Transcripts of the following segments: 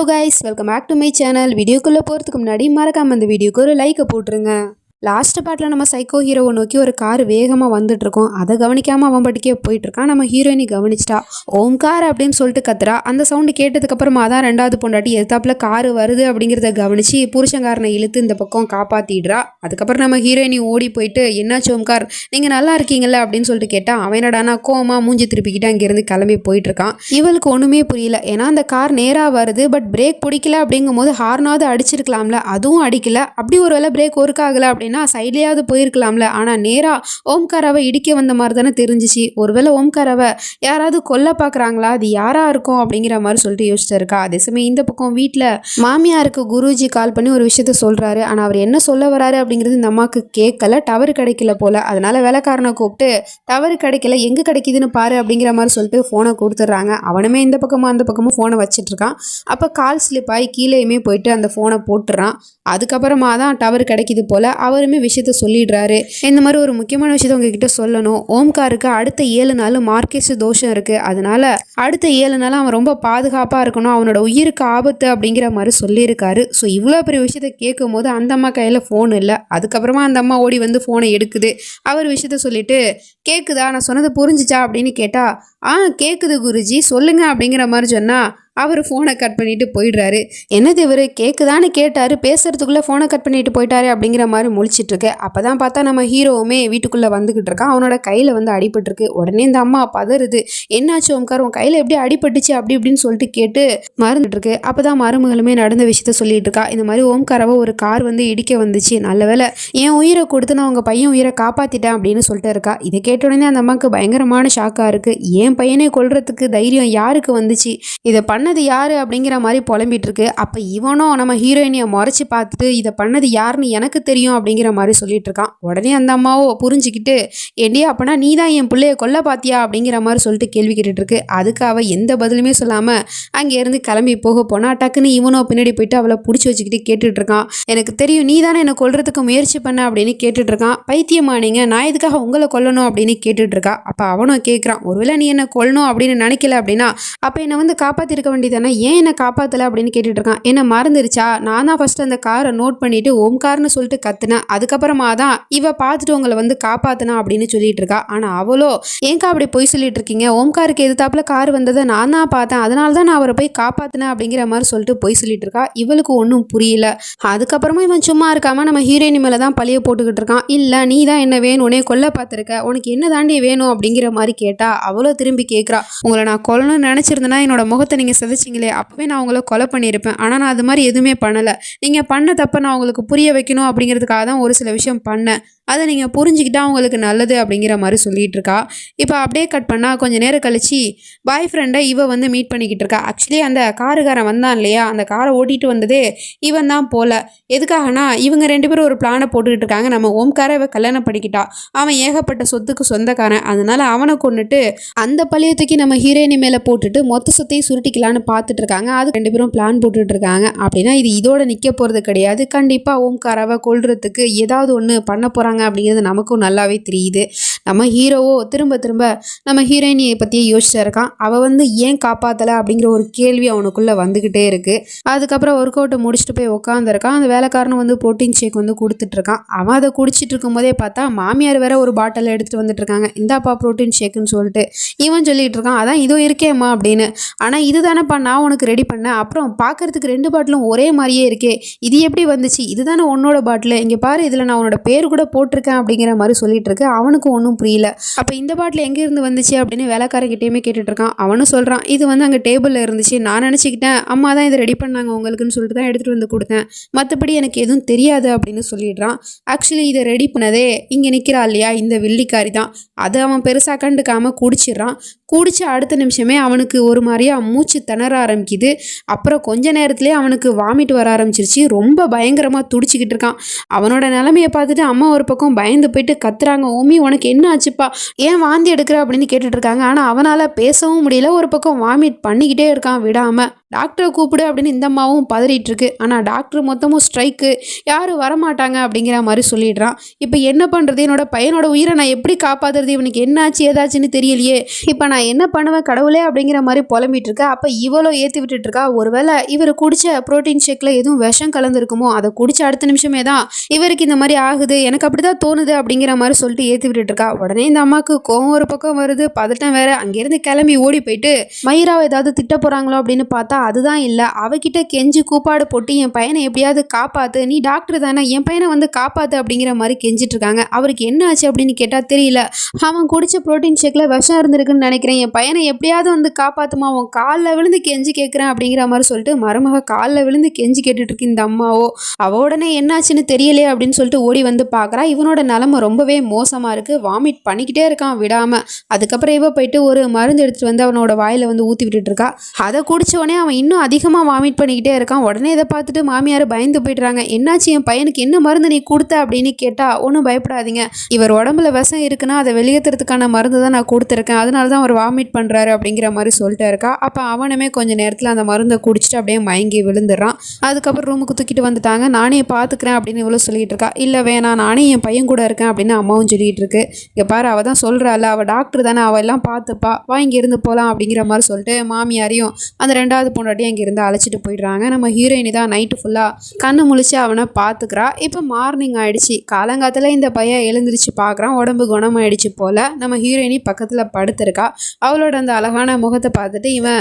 guys, welcome back to my channel. வீடியோக்குள்ள போறதுக்கு முன்னாடி மறக்காம இந்த வீடியோக்கு ஒரு லைக் போட்டுருங்க. லாஸ்ட் பார்ட்டில் நம்ம சைக்கோ ஹீரோவை நோக்கி ஒரு கார் வேகமாக வந்துட்டு இருக்கோம். அதை கவனிக்காமல் அவன் பட்டிக்கே போயிட்டு இருக்கான். நம்ம ஹீரோயினி கவனிச்சிட்டா. ஓம்கார் அப்படின்னு சொல்லிட்டு கத்துறா. அந்த சவுண்டு கேட்டதுக்கு அப்புறமா தான் ரெண்டாவது பொண்டாட்டி எதிர்த்தாப்புல கார் வருது அப்படிங்கிறத கவனிச்சு புருஷங்காரனை இழுத்து இந்த பக்கம் காப்பாத்திடுறா. அதுக்கப்புறம் நம்ம ஹீரோயினி ஓடி போயிட்டு என்னாச்சு ஓம்கார், நீங்க நல்லா இருக்கீங்கல்ல அப்படின்னு சொல்லிட்டு கேட்டா அவன் என்னடானா கோவமா மூஞ்சி திருப்பிக்கிட்டு அங்கிருந்து கிளம்பி போயிட்டு இருக்கான். இவளுக்கு ஒண்ணுமே புரியல. ஏன்னா அந்த கார் நேரா வருது, பட் பிரேக் பிடிக்கல அப்படிங்கும் போது ஹார்னாவது அடிச்சிருக்கலாம்ல, அதுவும் அடிக்கல. அப்படி ஒரு வேளை பிரேக் ஒர்க் ஆகல அப்படின்னா சைட்லயாவது போயிருக்கலாம்ல. ஆனா நேரா ஓம்காராவை இடிக்க வந்த மாதிரி தானே தெரிஞ்சிச்சு. ஒருவேளை ஓம்காராவை யாராவது கொல்ல பாக்குறாங்களா, அது யாரா இருக்கும் அப்படிங்கிற மாதிரி சொல்லிட்டு யோசிச்சிருக்கா. அதே சமயம் இந்த பக்கம் வீட்டுல மாமியாருக்கு குருஜி கால் பண்ணி ஒரு விஷயத்த சொல்றாரு. ஆனா அவர் என்ன சொல்ல வராரு அப்படிங்கிறது இந்த அம்மாவுக்கு கேட்கல. டவர் கிடைக்கல போல. அதனால வேலைக்காரனை கூப்பிட்டு டவர் கிடைக்கல, எங்க கிடைக்குதுன்னு பாரு அப்படிங்கிற மாதிரி சொல்லிட்டு போனை கொடுத்துட்றாங்க. அவனுமே இந்த பக்கமும் அந்த பக்கமும் போனை வச்சிட்டு இருக்கான். அப்ப கால் ஸ்லிப் ஆகி கீழேயுமே போயிட்டு அந்த போனை போட்டுறான். அதுக்கப்புறமா தான் டவர் கிடைக்குது போல. அவருமே விஷயத்த சொல்லிடுறாரு. இந்த மாதிரி ஒரு முக்கியமான விஷயத்த உங்ககிட்ட சொல்லணும். ஓம்காருக்கு அடுத்த 7 நாள் மார்க்கேஸ் தோஷம் இருக்கு. அதனால அடுத்த 7 நாள் அவன் ரொம்ப பாதுகாப்பா இருக்கணும், அவனோட உயிருக்கு ஆபத்து அப்படிங்கிற மாதிரி சொல்லியிருக்காரு. ஸோ இவ்வளோ பெரிய விஷயத்த கேட்கும் போது அந்த அம்மா கையில ஃபோன் இல்லை. அதுக்கப்புறமா அந்த அம்மா ஓடி வந்து ஃபோனை எடுக்குது. அவர் விஷயத்த சொல்லிட்டு கேக்குதா, நான் சொன்னது புரிஞ்சிச்சா அப்படின்னு கேட்டா கேக்குது குருஜி சொல்லுங்க அப்படிங்கிற மாதிரி சொன்னா அவர் ஃபோனை கட் பண்ணிட்டு போயிடுறாரு. என்னது இவர் கேட்குதான்னு கேட்டாரு, பேசுறதுக்குள்ளே ஃபோனை கட் பண்ணிட்டு போயிட்டாரு அப்படிங்கிற மாதிரி முழிச்சிட்டு இருக்கு. அப்பதான் பார்த்தா நம்ம ஹீரோவுமே வீட்டுக்குள்ளே வந்துகிட்டு இருக்கான். அவனோட கையில் வந்து அடிபட்டுருக்கு. உடனே இந்த அம்மா பதறுது. என்னாச்சு ஓம்கார், உன் கையில் எப்படி அடிபட்டுச்சு அப்படி இப்படின்னு சொல்லிட்டு கேட்டு மறந்துட்டு இருக்கு. அப்பதான் மருமகளுமே நடந்த விஷயத்த சொல்லிட்டு இருக்கா. இந்த மாதிரி ஓம்காராவை ஒரு கார் வந்து இடிக்க வந்துச்சு, நல்ல வேலை என் உயிரை கொடுத்து நான் உங்க பையன் உயிரை காப்பாத்திட்டேன் அப்படின்னு சொல்லிட்டு இருக்கா. இதை கேட்ட உடனே அந்த அம்மாவுக்கு பயங்கரமான ஷாக்கா இருக்கு. என் பையனை கொல்றதுக்கு தைரியம் யாருக்கு வந்துச்சு, இதை பண்ணது யாரு அப்படிங்கிற மாதிரி புலம்பிட்டு இருக்கு. அப்ப இவனும் நம்ம ஹீரோயினியை முறைச்சு பார்த்துட்டு இதை பண்ணது யாருன்னு எனக்கு தெரியும் அப்படிங்கிற மாதிரி சொல்லிட்டு இருக்கான். உடனே அந்த அம்மாவோ புரிஞ்சுக்கிட்டு ஏண்டியா அப்பனா நீ தான் என் பிள்ளைய கொல்ல பாத்தியா அப்படிங்கிற மாதிரி சொல்லிட்டு கேள்வி கேட்டுட்டு இருக்கு. அதுக்கு அவ எந்த பதிலுமே சொல்லாம அங்கே இருந்து கிளம்பி போக போனா டக்குன்னு இவனோ பின்னாடி போயிட்டு அவளை பிடிச்சி வச்சுக்கிட்டு கேட்டுட்டு இருக்கான். எனக்கு தெரியும் நீ தானே என்னை கொல்றதுக்கு முயற்சி பண்ண அப்படின்னு கேட்டுட்டு இருக்கான். பைத்தியமா நீங்க, நான் எதுக்காக உங்களை கொல்லணும் அப்படின்னு கேட்டுட்டு இருக்கா. அப்ப அவனும் கேட்கிறான், ஒருவேளை நீ என்ன கொல்லணும் அப்படின்னு நினைக்கல அப்படின்னா அப்ப என்னை வந்து காப்பாத்திருக்க வேண்டியதானே, ஏன் என்ன காப்பாத்தல அப்படின்னு கேட்டுட்டு இருக்கான். என்ன மறந்துருச்சா, நான் தான் ஃபர்ஸ்ட் அந்த காரை நோட் பண்ணிட்டு ஓம்கார்னு சொல்லிட்டு கத்துனேன், அதுக்கப்புறமா தான் இவ பார்த்துட்டு உங்களை வந்து காப்பாத்தினா அப்படின்னு சொல்லிட்டு இருக்கா. ஆனா அவளோ ஏங்கா அப்படி போய் சொல்லிட்டு இருக்கீங்க, ஓம்காருக்கு எதிர்த்தாப்புல கார் வந்ததை நான் தான் பார்த்தேன், அதனால தான் நான் அவரை போய் காப்பாத்தினேன் அப்படிங்கிற மாதிரி சொல்லிட்டு போய் சொல்லிட்டு இருக்கா. இவளுக்கு ஒன்றும் புரியல. அதுக்கப்புறமா இவன் சும்மா இருக்காம நம்ம ஹீரோயினி மேல தான் பழிய போட்டுக்கிட்டு இருக்கான். இல்ல நீ தான் என்ன வேணும், உனே கொல்ல பார்த்திருக்க, உனக்கு என்ன தாண்டி வேணும் அப்படிங்கிற மாதிரி கேட்டா அவளோ திரும்பி கேட்கறா. உங்களை நான் கொல்லணும்னு நினைச்சிருந்தேன்னா என்னோட முகத்தை நீங்க சிதைச்சிங்களே, அப்பவே நான் உங்களை கொலை பண்ணியிருப்பேன். ஆனால் நான் அது மாதிரி எதுவுமே பண்ணலை. நீங்கள் பண்ண தப்ப நான் உங்களுக்கு புரிய வைக்கணும் அப்படிங்கிறதுக்காக தான் ஒரு சில விஷயம் பண்ணேன். அதை நீங்கள் புரிஞ்சுக்கிட்டா உங்களுக்கு நல்லது அப்படிங்கிற மாதிரி சொல்லிட்டு இருக்கா. இப்போ அப்படியே கட் பண்ணால் கொஞ்சம் நேரம் கழிச்சு பாய் ஃப்ரெண்டை இவ வந்து மீட் பண்ணிக்கிட்டு இருக்கா. ஆக்சுவலி அந்த காருக்காரன் வந்தான் இல்லையா, அந்த காரை ஓட்டிட்டு வந்ததே இவன் தான் போல. எதுக்காகனா இவங்க 2 பேரும் ஒரு பிளானை போட்டுக்கிட்டு இருக்காங்க. நம்ம ஓம்காரை இவ கல்யாணம் பண்ணிக்கிட்டா, அவன் ஏகப்பட்ட சொத்துக்கு சொந்தக்காரன். அதனால அவனை கொண்டுட்டு அந்த பழியத்துக்கு நம்ம ஹீரோயினி மேலே போட்டுட்டு மொத்த சொத்தையும் சுருட்டிக்கலான்னு பார்த்துட்டு இருக்காங்க. அது 2 பேரும் பிளான் போட்டுட்டு இருக்காங்க. அப்படின்னா இது இதோட நிற்க போகிறது கிடையாது. கண்டிப்பாக ஓம்காராவை கொல்றதுக்கு ஏதாவது ஒன்று பண்ண போகிறாங்க அப்படிங்கிறது நமக்கும் நல்லாவே தெரியுது. நம்ம ஹீரோவோ திரும்ப திரும்ப நம்ம ஹீரோயினியை பற்றியே யோசிச்சு இருக்கான். அவள் வந்து ஏன் காப்பாற்றலை அப்படிங்கிற ஒரு கேள்வி அவனுக்குள்ளே வந்துக்கிட்டே இருக்கு. அதுக்கப்புறம் ஒர்க் அவுட்டை முடிச்சுட்டு போய் உட்காந்துருக்கான். அந்த வேலைக்காரனு வந்து ப்ரோட்டீன் ஷேக் வந்து கொடுத்துட்டு இருக்கான். அவன் அதை குடிச்சிட்டு இருக்கும் போதே பார்த்தா மாமியார் வேற ஒரு பாட்டில் எடுத்துகிட்டு வந்துட்டு இருக்காங்க. இந்தாப்பா ப்ரோட்டீன் ஷேக்குன்னு சொல்லிட்டு இவன் சொல்லிட்டு இருக்கான், அதான் இதோ இருக்கேம்மா அப்படின்னு. ஆனால் இது தானேப்பா நான் உனக்கு ரெடி பண்ணேன், அப்புறம் பார்க்கறதுக்கு 2 பாட்டிலும் ஒரே மாதிரியே இருக்கே, இது எப்படி வந்துச்சு, இதுதானே உன்னோட பாட்டில், இங்கே பாரு இதில் நான் உன்னோட பேர் கூட போட்டிருக்கேன் அப்படிங்கிற மாதிரி சொல்லிட்டு இருக்கு. அவனுக்கு ஒன்றும் புரியல. அப்போ இந்த பாட்டில் எங்கே இருந்து வந்துச்சு அப்படின்னு வேலைக்காரங்கிட்டையுமே கேட்டுட்டு இருக்கான். அவனும் சொல்கிறான், இது வந்து அங்கே டேபிளில் இருந்துச்சு, நான் நினச்சிக்கிட்டேன் அம்மா தான் இதை ரெடி பண்ணாங்க உங்களுக்குன்னு சொல்லிட்டு தான் எடுத்துகிட்டு வந்து கொடுத்தேன், மற்றபடி எனக்கு எதுவும் தெரியாது அப்படின்னு சொல்லிடுறான். ஆக்சுவலி இதை ரெடி பண்ணதே இங்கே நிற்கிறா இல்லையா இந்த வில்லிக்காரி தான். அதை அவன் பெருசாக கண்டுக்காமல் குடிச்சிடுறான். குடிச்ச அடுத்த நிமிஷமே அவனுக்கு ஒரு மாதிரியா மூச்சு திணற ஆரம்பிக்குது. அப்புறம் கொஞ்ச நேரத்துலேயே அவனுக்கு வாமிட் வர ஆரம்பிச்சிருச்சு. ரொம்ப பயங்கரமாக துடிச்சிக்கிட்டு இருக்கான். அவனோட நிலைமையை பார்த்துட்டு அம்மா ஒரு பக்கம் பயந்து போயிட்டு கத்துறாங்க, ஓமி உனக்கு என்ன ஆச்சுப்பா, ஏன் வாந்தி எடுக்கிற அப்படின்னு கேட்டுட்டு இருக்காங்க. ஆனால் அவனால் பேசவும் முடியல. ஒரு பக்கம் வாமிட் பண்ணிக்கிட்டே இருக்கான் விடாமல். டாக்டரை கூப்பிடு அப்படின்னு இந்த அம்மாவும் பதறிட்டு இருக்கு. ஆனால் டாக்டர் மொத்தமும் ஸ்ட்ரைக்கு, யாரும் வரமாட்டாங்க அப்படிங்கிற மாதிரி சொல்லிடுறான். இப்போ என்ன பண்ணுறது, என்னோட பையனோட உயிரை நான் எப்படி காப்பாற்றுறது, இவனுக்கு என்னாச்சு ஏதாச்சுன்னு தெரியலையே, இப்போ நான் என்ன பண்ணுவேன் கடவுளே அப்படிங்கிற மாதிரி புலம்பிட்டு இருக்கா. அப்போ இவ்வளோ ஏற்றி விட்டுட்டு இருக்கா. ஒருவேளை இவர் குடிச்ச புரோட்டீன் ஷேக்கில் எதுவும் விஷம் கலந்துருக்குமோ, அதை குடிச்ச அடுத்த நிமிஷமே தான் இவருக்கு இந்த மாதிரி ஆகுது, எனக்கு அப்படிதான் தோணுது அப்படிங்கிற மாதிரி சொல்லிட்டு ஏற்றி விட்டுட்டு இருக்கா. உடனே இந்த அம்மாவுக்கு கோவம் ஒரு பக்கம் வருது, பதட்டம் வேற. அங்கேருந்து கிளம்பி ஓடி போயிட்டு மயிராவை ஏதாவது திட்ட போகிறாங்களோ அப்படின்னு பார்த்தா அதுதான் இல்லை. அவகிட்ட கெஞ்சி கூப்பாடு போட்டு என் பையனை எப்படியாவது காப்பாற்று, நீ டாக்டர் தானே, என் பையனை வந்து காப்பாற்று அப்படிங்கிற மாதிரி கெஞ்சிட்டு இருக்காங்க. அவருக்கு என்ன ஆச்சு அப்படின்னு கேட்டால் தெரியல, அவன் குடிச்ச புரோட்டீன் ஷேக்கில் விஷம் இருந்திருக்குன்னு நினைக்கிறேன், என் பையனை எப்படியாவது வந்து காப்பாற்றுமா, அவன் காலில் விழுந்து கெஞ்சி கேட்குறேன் அப்படிங்கிற மாதிரி சொல்லிட்டு மருமக காலில் விழுந்து கெஞ்சி கேட்டுட்டு இருக்கு இந்த அம்மாவோ. அவ உடனே என்னாச்சுன்னு தெரியலையே அப்படின்னு சொல்லிட்டு ஓடி வந்து பார்க்குறா. இவனோட நிலைமை ரொம்பவே மோசமாக இருக்குது, வாமிட் பண்ணிக்கிட்டே இருக்கான் விடாமல். அதுக்கப்புறம் இவ போயிட்டு ஒரு மருந்து எடுத்துகிட்டு வந்து அவனோட வாயில் வந்து ஊற்றி விட்டுட்டு இருக்கா. அதை குடித்தோடனே அவன் இன்னும் அதிகமாக வாமிட் பண்ணிக்கிட்டே இருக்கான். உடனே இதை பார்த்துட்டு மாமியார் பயந்து போயிடுறாங்க. என்னாச்சு என் பையனுக்கு, என்ன மருந்து நீ கொடுத்த அப்படின்னு கேட்டால் ஒன்றும் பயப்படாதீங்க, இவர் உடம்புல விஷம் இருக்குன்னா அதை வெளியேற்றுறதுக்கான மருந்து தான் நான் கொடுத்துருக்கேன், அதனால தான் அவர் வாமிட் பண்ணுறாரு அப்படிங்கிற மாதிரி சொல்லிட்டு இருக்கா. அப்போ அவனுமே கொஞ்சம் நேரத்தில் அந்த மருந்தை குடிச்சிட்டு அப்படியே மயங்கி விழுந்துடுறான். அதுக்கப்புறம் ரூமுக்கு தூக்கிட்டு வந்துட்டாங்க. நானே பார்த்துக்கிறேன் அப்படின்னு இவ்வளோ சொல்லிட்டு இருக்கா. இல்லை வேணாம், நானே என் பையன் கூட இருக்கேன் அப்படின்னு அம்மாவும் சொல்லிட்டு இருக்கு. இங்கே பாரு, அவள் தான் சொல்கிறாள், அவள் டாக்டர் தானே, அவள் எல்லாம் பார்த்துப்பா, வா இங்கேருந்து போகலாம் அப்படிங்கிற மாதிரி சொல்லிட்டு மாமியாரையும் அந்த ரெண்டாவது பொண்டாட்டியும் அங்கேருந்து அழைச்சிட்டு போயிடுறாங்க. நம்ம ஹீரோயினி தான் நைட்டு ஃபுல்லாக கண்ணு முழிச்சு அவனை பார்த்துக்கிறா. இப்போ மார்னிங் ஆயிடுச்சு. காலங்காத்தில் இந்த பையன் எழுந்திரிச்சு பார்க்குறான். உடம்பு குணமாயிடுச்சு போல். நம்ம ஹீரோயினி பக்கத்தில் படுத்திருக்கா. அவளோட அந்த அழகான முகத்தை பார்த்துட்டு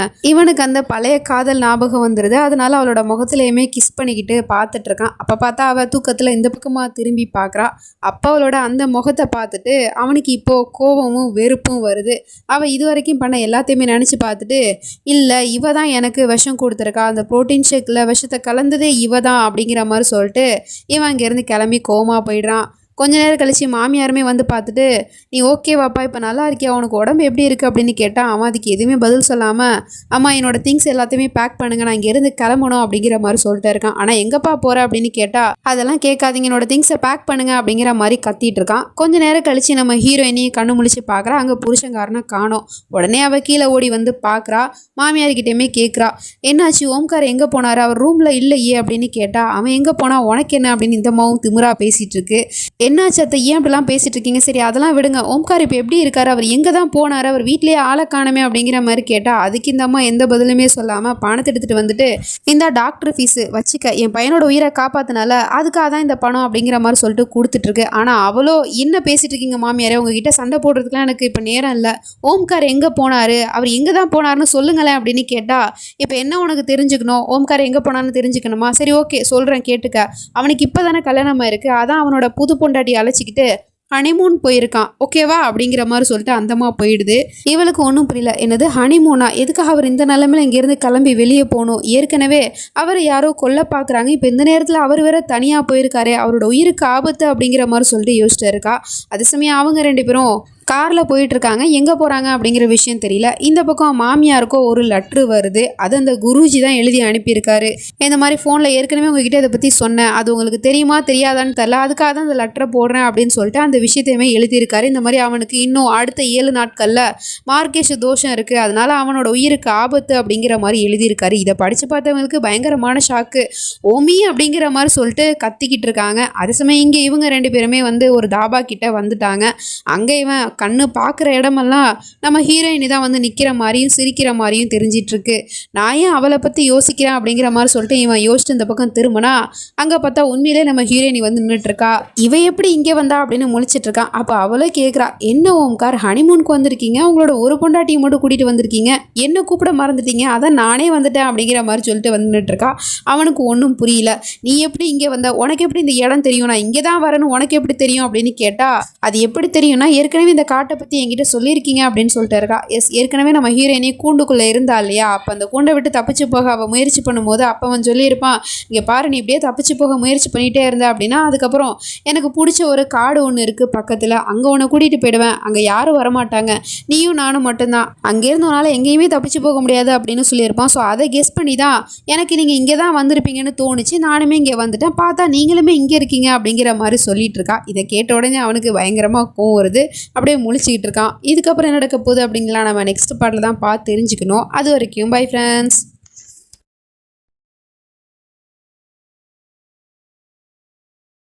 இவனுக்கு அந்த பழைய காதல் ஞாபகம் வந்துடுது. அதனால அவளோட முகத்துலையுமே கிஸ் பண்ணிக்கிட்டு பார்த்துட்டு இருக்கான். அப்போ பார்த்தா அவள் தூக்கத்தில் இந்த பக்கமாக திரும்பி பார்க்குறா. அப்போ அவளோட அந்த முகத்தை பார்த்துட்டு அவனுக்கு இப்போது கோபமும் வெறுப்பும் வருது. அவள் இது வரைக்கும் பண்ண எல்லாத்தையுமே நினச்சி பார்த்துட்டு, இல்லை இவ தான் எனக்கு விஷம் கொடுத்துருக்கா, அந்த ப்ரோட்டீன் ஷேக்கில் விஷத்தை கலந்ததே இவ தான் அப்படிங்கிற மாதிரி சொல்லிட்டு இவன் அங்கேருந்து கிளம்பி கோவமாக போயிடுறான். கொஞ்ச நேரம் கழிச்சு மாமியாருமே வந்து பார்த்துட்டு, நீ ஓகேவாப்பா, இப்போ நல்லா இருக்கியா, உனக்கு உடம்பு எப்படி இருக்குது அப்படின்னு கேட்டால் அவன் அதுக்கு எதுவுமே பதில் சொல்லாமல், அம்மா என்னோட திங்ஸ் எல்லாத்தையுமே பேக் பண்ணுங்கள், நான் இங்கேருந்து கிளம்பணும் அப்படிங்கிற மாதிரி சொல்லிட்டு இருக்கான். ஆனால் எங்கப்பா போகிற அப்படின்னு கேட்டால் அதெல்லாம் கேட்காதீங்க, என்னோட திங்ஸை பேக் பண்ணுங்கள் அப்படிங்கிற மாதிரி கத்திட்டு இருக்கான். கொஞ்ச நேரம் கழிச்சு நம்ம ஹீரோயினி கண்ணு முழிச்சு பார்க்குறா. அங்கே புருஷங்காரனை காணோம். உடனே அவள் கீழே ஓடி வந்து பார்க்குறா. மாமியார்கிட்டையுமே கேட்குறா, என்னாச்சு ஓம்கார் எங்கே போனார், அவர் ரூமில் இல்லையே அப்படின்னு கேட்டால் அவன் எங்கே போனால் உனக்கு என்ன அப்படின்னு இந்த அம்மாவும் திமிரா பேசிகிட்டு இருக்கு. என்னாச்சு அத்தை, ஏன் அப்படிலாம் பேசிட்டு இருக்கீங்க, சரி அதெல்லாம் விடுங்க, ஓம்கார் இப்போ எப்படி இருக்காரு, அவர் எங்கே தான் போனார், அவர் வீட்லேயே ஆளை காணமே அப்படிங்கிற மாதிரி கேட்டால் அதுக்கு இந்த அம்மா எந்த பதிலுமே சொல்லாமல் பணத்தை எடுத்துகிட்டு வந்துட்டு, இந்த டாக்டர் ஃபீஸு வச்சுக்க, என் பையனோட உயிரை காப்பாற்றினால அதுக்காக தான் இந்த பணம் அப்படிங்கிற மாதிரி சொல்லிட்டு கொடுத்துட்ருக்கு. ஆனால் அவ்வளோ என்ன பேசிகிட்டு இருக்கீங்க மாமியாரே, உங்ககிட்ட சண்டை போடுறதுக்குலாம் எனக்கு இப்போ நேரம் இல்லை, ஓம்கார் எங்கே போனார், அவர் எங்கே தான் போனார்னு சொல்லுங்களேன் அப்படின்னு கேட்டால், இப்போ என்ன உனக்கு தெரிஞ்சுக்கணும், ஓம்கார் எங்கே போனான்னு தெரிஞ்சுக்கணுமா, சரி ஓகே சொல்கிறேன் கேட்டுக்க, அவனுக்கு இப்போ தானே கல்யாணமாக இருக்குது, அதான் அவனோட புது பொண்டாட்டி அழைச்சிக்கிட்டு ஹனிமூன் போயிருக்கான், ஓகேவா அப்படிங்கிற மாதிரி சொல்லிட்டு அந்தமா போயிடுது. இவளுக்கு ஒன்றும் புரியல, என்னது ஹனிமூனா, எதுக்காக அவர் இந்த நிலைமையில இங்கேருந்து கிளம்பி வெளியே போகணும், ஏற்கனவே அவர் யாரோ கொல்ல பார்க்குறாங்க, இப்போ இந்த நேரத்தில் அவர் வேற தனியாக போயிருக்காரு, அவரோட உயிருக்கு ஆபத்து அப்படிங்கிற மாதிரி சொல்லிட்டு யோசிச்சுட்டு இருக்கா. அதே சமயம் அவங்க ரெண்டு பேரும் காரில் போயிட்டுருக்காங்க. எங்கே போகிறாங்க அப்படிங்கிற விஷயம் தெரியல. இந்த பக்கம் மாமியாருக்கோ ஒரு லெட்ரு வருது. அது அந்த குருஜி தான் எழுதி அனுப்பியிருக்காரு. இந்த மாதிரி ஃபோனில் ஏற்கனவே உங்ககிட்ட இதை பற்றி சொன்னேன், அது உங்களுக்கு தெரியுமா தெரியாதான்னு தெரில, அதுக்காக தான் அந்த லெட்டரை போடுறேன் அப்படின்னு சொல்லிட்டு அந்த விஷயத்தையுமே எழுதியிருக்காரு. இந்த மாதிரி அவனுக்கு இன்னும் அடுத்த 7 நாட்களில் மார்க்கேஷ தோஷம் இருக்குது, அதனால அவனோட உயிருக்கு ஆபத்து அப்படிங்கிற மாதிரி எழுதியிருக்காரு. இதை படித்து பார்த்தவங்களுக்கு பயங்கரமான ஷாக்கு. ஓமி அப்படிங்கிற மாதிரி சொல்லிட்டு கத்திக்கிட்டு இருக்காங்க. அதே சமயம் இங்கே இவங்க ரெண்டு பேருமே வந்து ஒரு தாபா கிட்ட வந்துட்டாங்க. அங்கே இவன் கண்ணு பார்க்குற இடமெல்லாம் நம்ம ஹீரோயினி தான் வந்து நிற்கிற மாதிரியும் சிரிக்கிற மாதிரியும் தெரிஞ்சிட்ருக்கு. நான் ஏன் அவளை பற்றி யோசிக்கிறேன் அப்படிங்கிற மாதிரி சொல்லிட்டு இவன் யோசிச்சு இந்த பக்கம் திரும்பினா அங்கே பார்த்தா உண்மையிலே நம்ம ஹீரோயினி வந்து நின்றுட்டுருக்கா. இவ எப்படி இங்கே வந்தா அப்படின்னு முழிச்சிட்ருக்கான். அப்போ அவளே கேட்குறா, என்ன ஓம்கார் ஹனிமூனுக்கு வந்திருக்கீங்க, உங்களோட ஒரு பொண்டாட்டியை மட்டும் கூட்டிகிட்டு வந்திருக்கீங்க, என்ன கூப்பிட மறந்துட்டீங்க, அதான் நானே வந்துட்டேன் அப்படிங்கிற மாதிரி சொல்லிட்டு வந்துட்டுருக்கா. அவனுக்கு ஒன்றும் புரியல. நீ எப்படி இங்கே வந்த, உனக்கு எப்படி இந்த இடம் தெரியும், நான் இங்கே தான் வரணும் உனக்கு எப்படி தெரியும் அப்படின்னு கேட்டால், அது எப்படி தெரியும்னா ஏற்கனவே இந்த காட்டை பற்றி என்கிட்ட சொல்லியிருக்கீங்க அப்படின்னு சொல்லிட்டு இருக்கா. ஏற்கனவே நம்ம ஹீரோயினி கூண்டுக்குள்ளே இருந்தா இல்லையா, அப்போ அந்த கூண்டை விட்டு தப்பிச்சு போக அவள் முயற்சி பண்ணும்போது அப்போ அவன் சொல்லியிருப்பான், இங்கே பாரு நீ இப்படியே தப்பிச்சு போக முயற்சி பண்ணிகிட்டே இருந்தா அப்படின்னா அதுக்கப்புறம் எனக்கு பிடிச்ச ஒரு காடு ஒன்று இருக்குது பக்கத்தில், அங்கே உன்னை கூட்டிகிட்டு போயிடுவேன், அங்கே யாரும் வரமாட்டாங்க, நீயும் நானும் மட்டும்தான், அங்கேருந்து உன்னால் எங்கேயுமே தப்பிச்சு போக முடியாது அப்படின்னு சொல்லியிருப்பான். ஸோ அதை கெஸ் பண்ணி தான் எனக்கு நீங்கள் இங்கே தான் வந்திருப்பீங்கன்னு தோணுச்சு, நானுமே இங்கே வந்துட்டேன், பார்த்தா நீங்களுமே இங்கே இருக்கீங்க அப்படிங்கிற மாதிரி சொல்லிட்டு இருக்கா. இதை கேட்ட உடனே அவனுக்கு பயங்கரமாக கோவம் வருது. அப்படியே முழிச்சிக்கிட்டு இருக்கான். இதுக்கப்புறம் என்ன நடக்க போகுது அப்படிங்களா நம்ம நெக்ஸ்ட் பார்ட்டில் தான் பார்த்து தெரிஞ்சுக்கணும். அது வரைக்கும் பை ஃப்ரெண்ட்ஸ்.